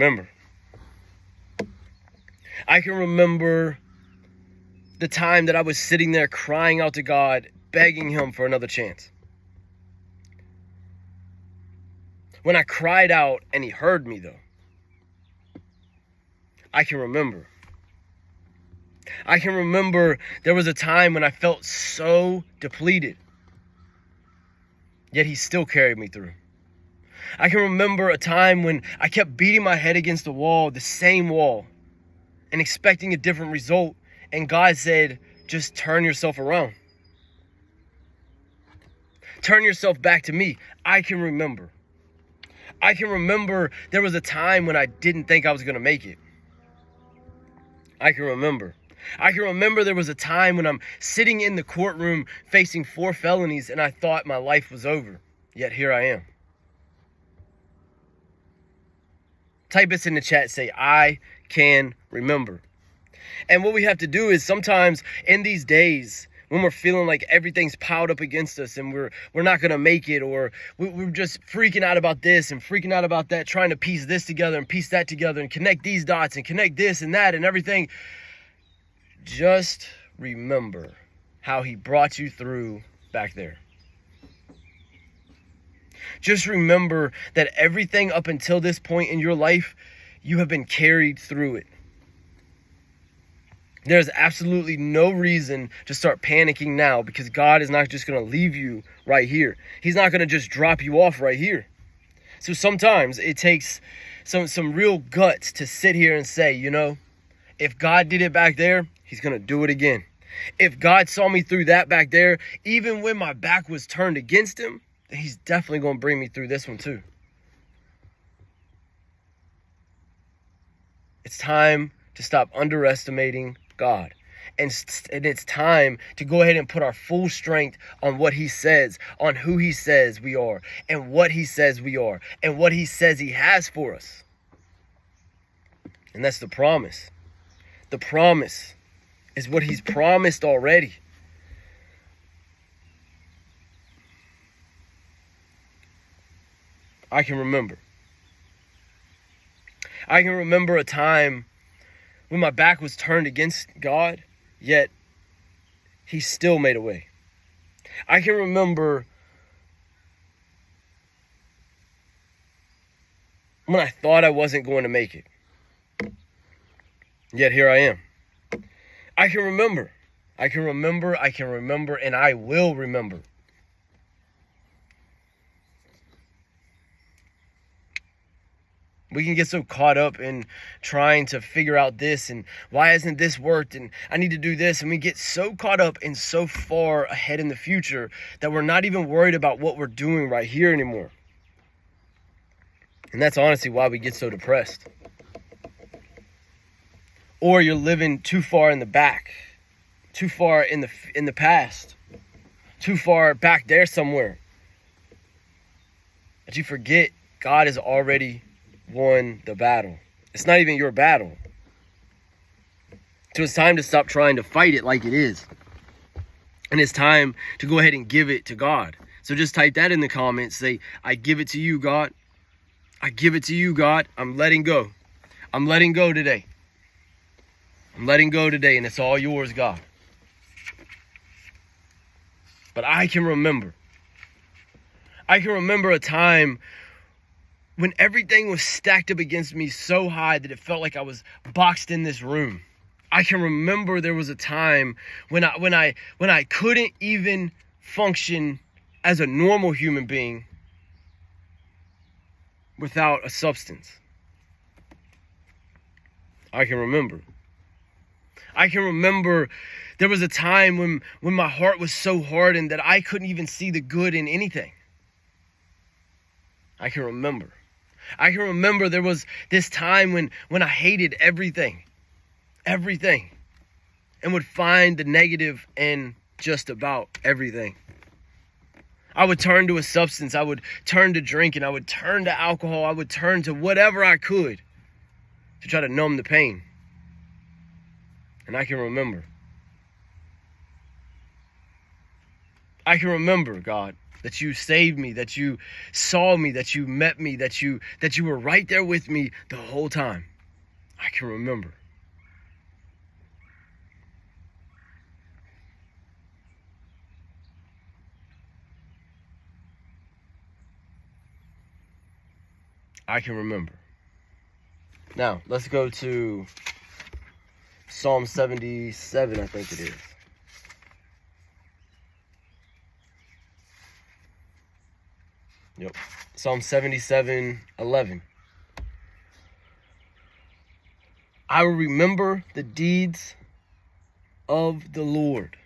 remember. I can remember the time that I was sitting there crying out to God, begging him for another chance. When I cried out and he heard me, though. I can remember. I can remember there was a time when I felt so depleted, yet he still carried me through. I can remember a time when I kept beating my head against the wall, the same wall, and expecting a different result, and God said, just turn yourself around. Turn yourself back to me. I can remember. I can remember there was a time when I didn't think I was going to make it. I can remember. I can remember there was a time when I'm sitting in the courtroom facing 4 felonies and I thought my life was over. Yet here I am. Type this in the chat, say, I can remember. And what we have to do is sometimes in these days, when we're feeling like everything's piled up against us and we're not going to make it, or we're just freaking out about this and freaking out about that, trying to piece this together and piece that together and connect these dots and connect this and that and everything. Just remember how he brought you through back there. Just remember that everything up until this point in your life, you have been carried through it. There's absolutely no reason to start panicking now, because God is not just going to leave you right here. He's not going to just drop you off right here. So sometimes it takes some real guts to sit here and say, you know, if God did it back there, he's going to do it again. If God saw me through that back there, even when my back was turned against him, he's definitely going to bring me through this one too. It's time to stop underestimating God. And it's time to go ahead and put our full strength on what he says, on who he says we are, and what he says we are, and what he says he has for us. And that's the promise. The promise is what he's promised already. I can remember. I can remember a time when my back was turned against God, yet he still made a way. I can remember when I thought I wasn't going to make it, yet here I am. I can remember, and I will remember. We can get so caught up in trying to figure out this and why hasn't this worked and I need to do this. And we get so caught up and so far ahead in the future that we're not even worried about what we're doing right here anymore. And that's honestly why we get so depressed. Or you're living too far in the back, too far in the past, too far back there somewhere, that you forget God has already won the battle. It's not even your battle. So it's time to stop trying to fight it like it is. And it's time to go ahead and give it to God. So just type that in the comments. Say, I give it to you, God. I give it to you, God. I'm letting go. I'm letting go today. I'm letting go today, and it's all yours, God. But I can remember. I can remember a time when everything was stacked up against me so high that it felt like I was boxed in this room. I can remember there was a time when I couldn't even function as a normal human being without a substance. I can remember. I can remember there was a time when my heart was so hardened that I couldn't even see the good in anything. I can remember. I can remember there was this time when I hated everything, and would find the negative in just about everything. I would turn to a substance. I would turn to drinking. I would turn to alcohol. I would turn to whatever I could to try to numb the pain. And I can remember. I can remember, God. that you saved me, that you saw me, that you met me, that you were right there with me the whole time. I can remember. I can remember. Now, let's go to Psalm 77, I think it is. Yep. Psalm 77:11. I will remember the deeds of the Lord.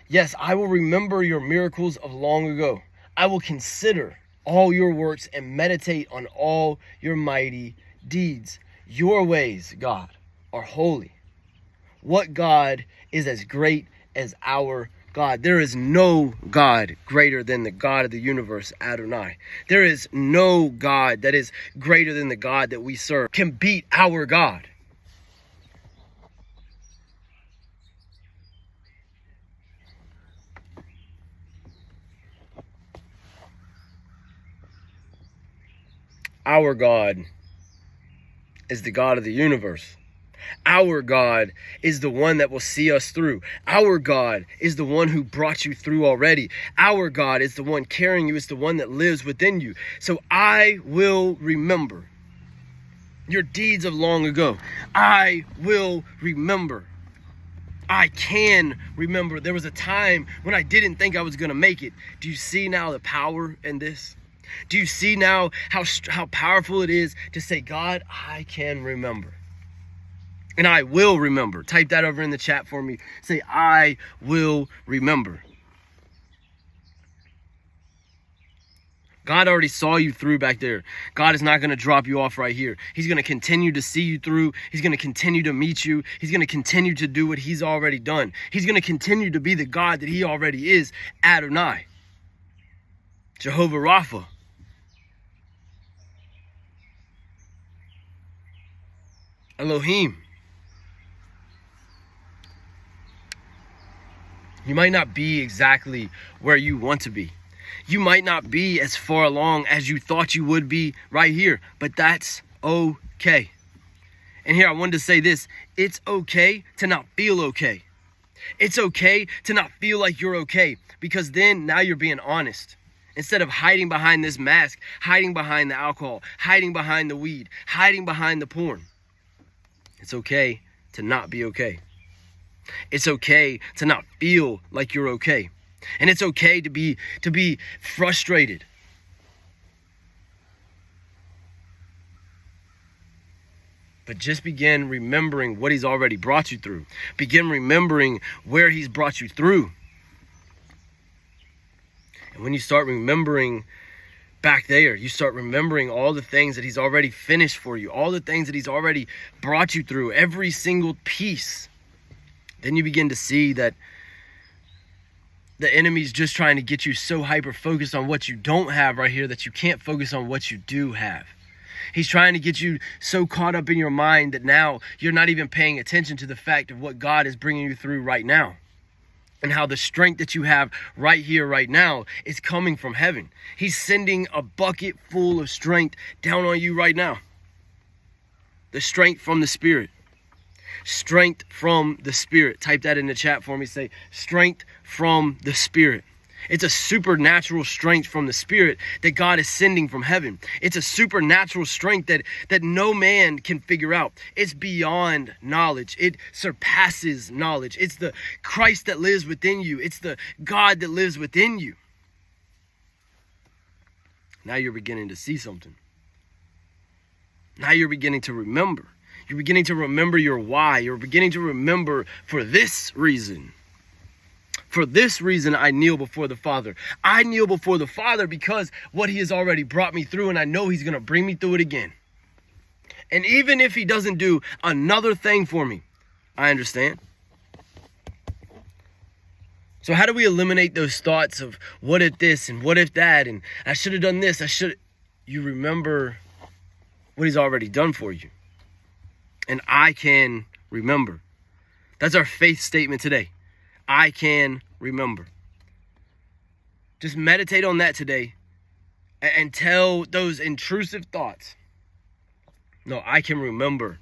Yes, I will remember your miracles of long ago. I will consider all your works and meditate on all your mighty deeds. Your ways, God, are holy. What God is as great as our God? There is no God greater than the God of the universe, Adonai. There is no God that is greater than the God that we serve, can beat our God. Our God is the God of the universe. Our God is the one that will see us through. Our God is the one who brought you through already. Our God is the one carrying you. It's the one that lives within you. So I will remember your deeds of long ago. I will remember. I can remember. There was a time when I didn't think I was going to make it. Do you see now the power in this? Do you see now how powerful it is to say, God, I can remember. And I will remember. Type that over in the chat for me. Say, I will remember. God already saw you through back there. God is not going to drop you off right here. He's going to continue to see you through. He's going to continue to meet you. He's going to continue to do what he's already done. He's going to continue to be the God that he already is, Adonai, Jehovah Rapha. Elohim. You might not be exactly where you want to be. You might not be as far along as you thought you would be right here, but that's okay. And here I wanted to say this. It's okay to not feel okay. It's okay to not feel like you're okay, because then now you're being honest. Instead of hiding behind this mask, hiding behind the alcohol, hiding behind the weed, hiding behind the porn. It's okay to not be okay. It's okay to not feel like you're okay. And it's okay to be frustrated. But just begin remembering what he's already brought you through. Begin remembering where he's brought you through. And when you start remembering back there, you start remembering all the things that he's already finished for you, all the things that he's already brought you through, every single piece. Then you begin to see that the enemy's just trying to get you so hyper-focused on what you don't have right here that you can't focus on what you do have. He's trying to get you so caught up in your mind that now you're not even paying attention to the fact of what God is bringing you through right now. And how the strength that you have right here, right now, is coming from heaven. He's sending a bucket full of strength down on you right now. The strength from the Spirit. Strength from the Spirit. Type that in the chat for me. Say, strength from the Spirit. It's a supernatural strength from the Spirit that God is sending from heaven. It's a supernatural strength that no man can figure out. It's beyond knowledge. It surpasses knowledge. It's the Christ that lives within you. It's the God that lives within you. Now you're beginning to see something. Now you're beginning to remember. You're beginning to remember your why. You're beginning to remember for this reason. For this reason, I kneel before the Father. I kneel before the Father because what he has already brought me through, and I know he's going to bring me through it again. And even if he doesn't do another thing for me, I understand. So how do we eliminate those thoughts of what if this and what if that, and I should have done this, You remember what he's already done for you. And I can remember. That's our faith statement today. I can remember. Just meditate on that today and tell those intrusive thoughts, no, I can remember.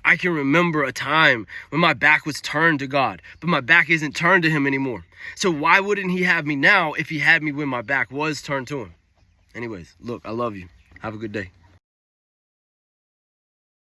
I can remember a time when my back was turned to God, but my back isn't turned to him anymore. So why wouldn't he have me now if he had me when my back was turned to him? Anyways, look, I love you. Have a good day.